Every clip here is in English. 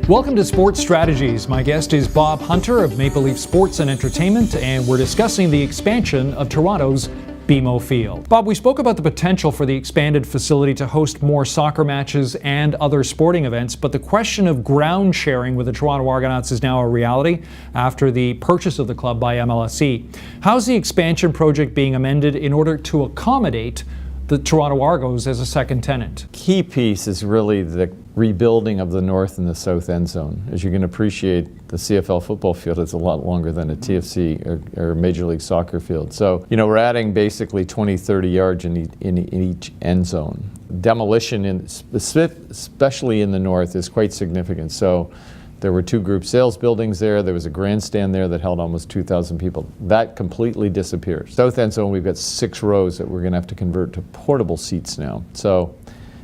Welcome to Sports Strategies. My guest is Bob Hunter of Maple Leaf Sports and Entertainment, and we're discussing the expansion of Toronto's BMO Field. Bob, we spoke about the potential for the expanded facility to host more soccer matches and other sporting events, but the question of ground sharing with the Toronto Argonauts is now a reality after the purchase of the club by MLSE. How's the expansion project being amended in order to accommodate the Toronto Argos as a second tenant? Key piece is really the rebuilding of the north and the south end zone. As you can appreciate, the CFL football field is a lot longer than a TFC or Major League Soccer field. So, we're adding basically 20, 30 yards in each end zone. Demolition, especially in the north, is quite significant. So there were two group sales buildings there. There was a grandstand there that held almost 2,000 people. That completely disappears. South end zone, we've got 6 rows that we're going to have to convert to portable seats now. So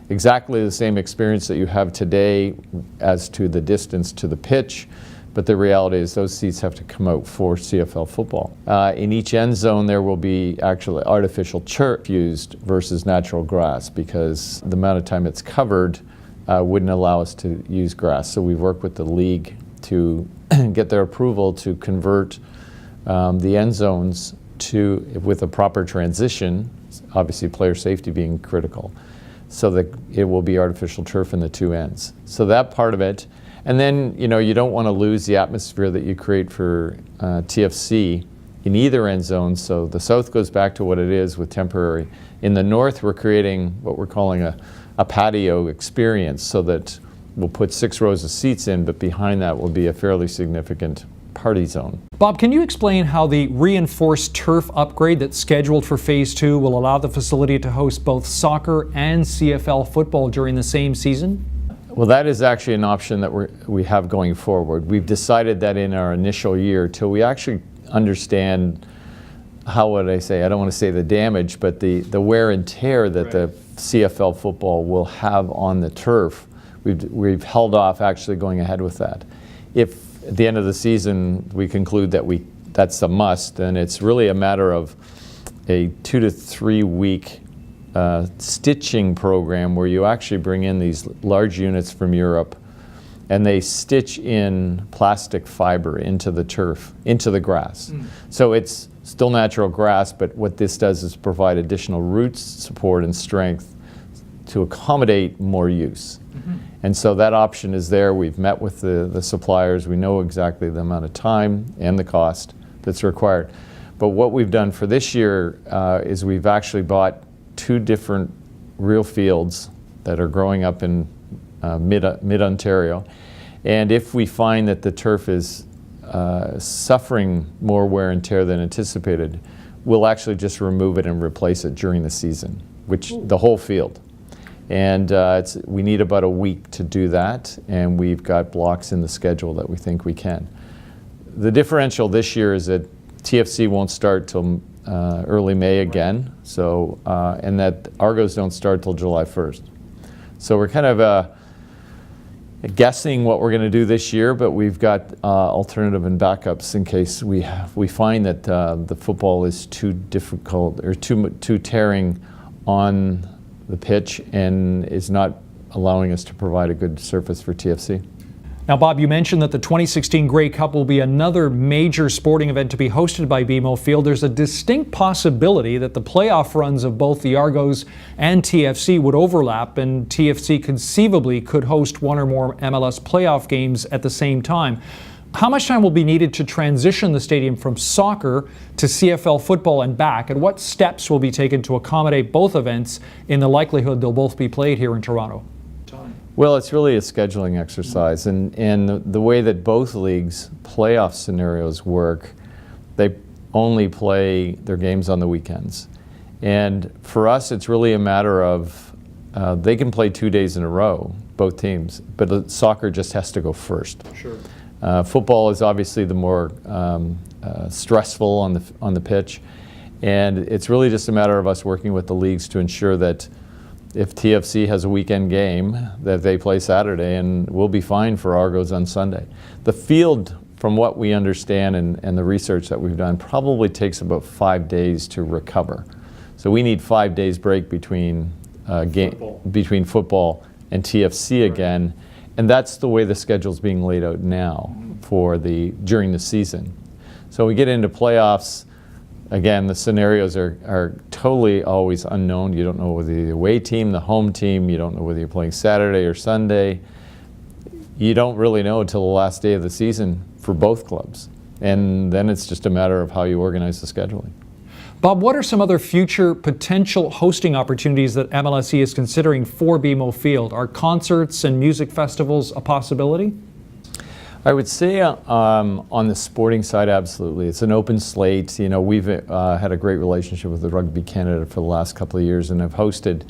exactly the same experience that you have today as to the distance to the pitch, but the reality is those seats have to come out for CFL football. In each end zone there will be actually artificial turf used versus natural grass, because the amount of time it's covered wouldn't allow us to use grass. So we've worked with the league to get their approval to convert the end zones with a proper transition, obviously player safety being critical, so that it will be artificial turf in the two ends. So that part of it. And then, you don't want to lose the atmosphere that you create for TFC in either end zone. So the south goes back to what it is with temporary. In the north, we're creating what we're calling a patio experience, so that we'll put 6 rows of seats in, but behind that will be a fairly significant party zone. Bob, can you explain how the reinforced turf upgrade that's scheduled for Phase 2 will allow the facility to host both soccer and CFL football during the same season? Well, that is actually an option that we have going forward. We've decided that in our initial year, till we actually understand how would I say, I don't want to say the damage, but the wear and tear that the CFL football will have on the turf, we've held off actually going ahead with that. If at the end of the season we conclude that that's a must, then it's really a matter of a 2 to 3 week stitching program where you actually bring in these large units from Europe and they stitch in plastic fiber into the turf, into the grass. So it's still natural grass, but what this does is provide additional root support and strength to accommodate more use. And so that option is there. We've met with the suppliers. We know exactly the amount of time and the cost that's required. But what we've done for this year is we've actually bought 2 different real fields that are growing up in mid-Ontario. And if we find that the turf is suffering more wear and tear than anticipated, we'll actually just remove it and replace it during the season, the whole field. And we need about a week to do that, and we've got blocks in the schedule that we think we can. The differential this year is that TFC won't start till early May again, so and that Argos don't start till July 1st. So we're kind of guessing what we're going to do this year, but we've got alternative and backups in case we find that the football is too difficult or too tearing on the pitch and is not allowing us to provide a good surface for TFC. Now, Bob, you mentioned that the 2016 Grey Cup will be another major sporting event to be hosted by BMO Field. There's a distinct possibility that the playoff runs of both the Argos and TFC would overlap, and TFC conceivably could host one or more MLS playoff games at the same time. How much time will be needed to transition the stadium from soccer to CFL football and back, and what steps will be taken to accommodate both events in the likelihood they'll both be played here in Toronto? Well, it's really a scheduling exercise, and the way that both leagues' playoff scenarios work, they only play their games on the weekends. And for us, it's really a matter of they can play 2 days in a row, both teams, but soccer just has to go first. Sure. Football is obviously the more stressful on the pitch, and it's really just a matter of us working with the leagues to ensure that if TFC has a weekend game, that they play Saturday, and we'll be fine for Argos on Sunday. The field, from what we understand and the research that we've done, probably takes about 5 days to recover. So we need 5 days break between football and TFC again, And that's the way the schedule's being laid out now for during the season. So we get into playoffs, again, the scenarios are totally always unknown. You don't know whether the away team, the home team, you don't know whether you're playing Saturday or Sunday. You don't really know until the last day of the season for both clubs. And then it's just a matter of how you organize the scheduling. Bob, what are some other future potential hosting opportunities that MLSE is considering for BMO Field? Are concerts and music festivals a possibility? I would say on the sporting side, absolutely. It's an open slate. You know, we've had a great relationship with the Rugby Canada for the last couple of years and have hosted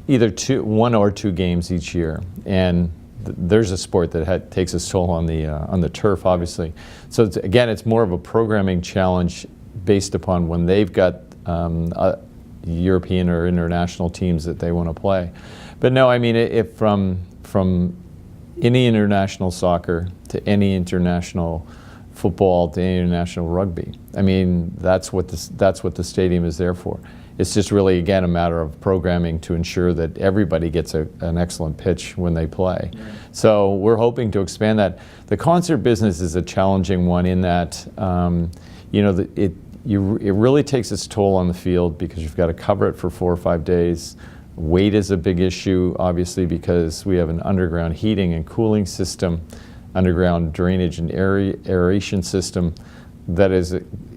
either one or two games each year. And there's a sport that takes its toll on the turf, obviously. So again, it's more of a programming challenge based upon when they've got European or international teams that they want to play. But no, I mean, if from any international soccer to any international football to any international rugby, I mean, that's what the stadium is there for. It's just really, again, a matter of programming to ensure that everybody gets an excellent pitch when they play. Right. So we're hoping to expand that. The concert business is a challenging one in that, you know, it really takes its toll on the field because you've got to cover it for 4 or 5 days. Weight is a big issue, obviously, because we have an underground heating and cooling system, underground drainage and aeration system that is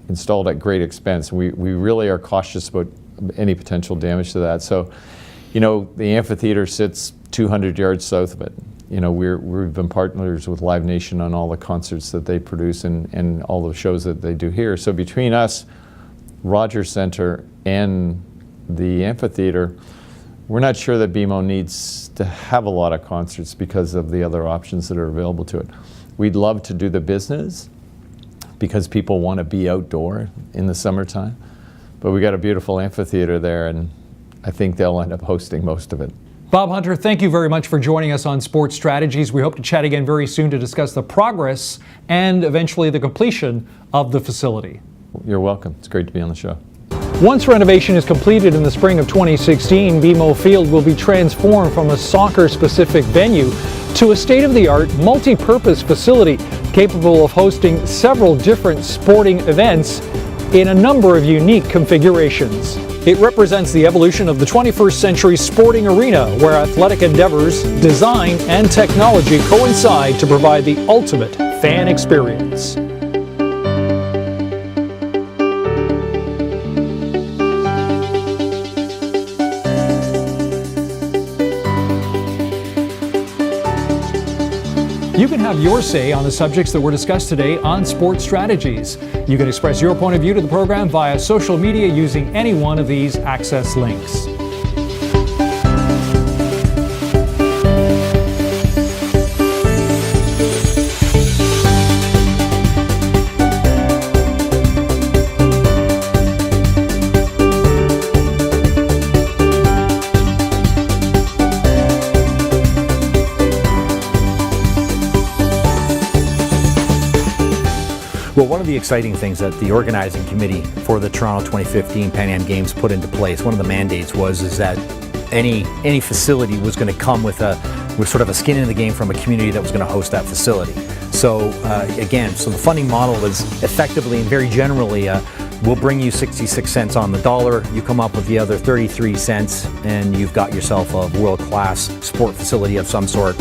installed at great expense. We really are cautious about any potential damage to that. So, you know, the amphitheater sits 200 yards south of it. You know, we've been partners with Live Nation on all the concerts that they produce and all the shows that they do here. So between us, Rogers Centre, and the amphitheater, we're not sure that BMO needs to have a lot of concerts because of the other options that are available to it. We'd love to do the business because people want to be outdoor in the summertime, but we got a beautiful amphitheater there, and I think they'll end up hosting most of it. Bob Hunter, thank you very much for joining us on Sports Strategies. We hope to chat again very soon to discuss the progress and eventually the completion of the facility. You're welcome. It's great to be on the show. Once renovation is completed in the spring of 2016, BMO Field will be transformed from a soccer-specific venue to a state-of-the-art, multi-purpose facility capable of hosting several different sporting events in a number of unique configurations. It represents the evolution of the 21st century sporting arena, where athletic endeavors, design, and technology coincide to provide the ultimate fan experience. You can have your say on the subjects that were discussed today on Sports Strategies. You can express your point of view to the program via social media using any one of these access links. Well, one of the exciting things that the organizing committee for the Toronto 2015 Pan Am Games put into place, one of the mandates is that any facility was going to come with sort of a skin in the game from a community that was going to host that facility. So again, the funding model is effectively and very generally, we'll bring you 66 cents on the dollar, you come up with the other 33 cents, and you've got yourself a world-class sport facility of some sort.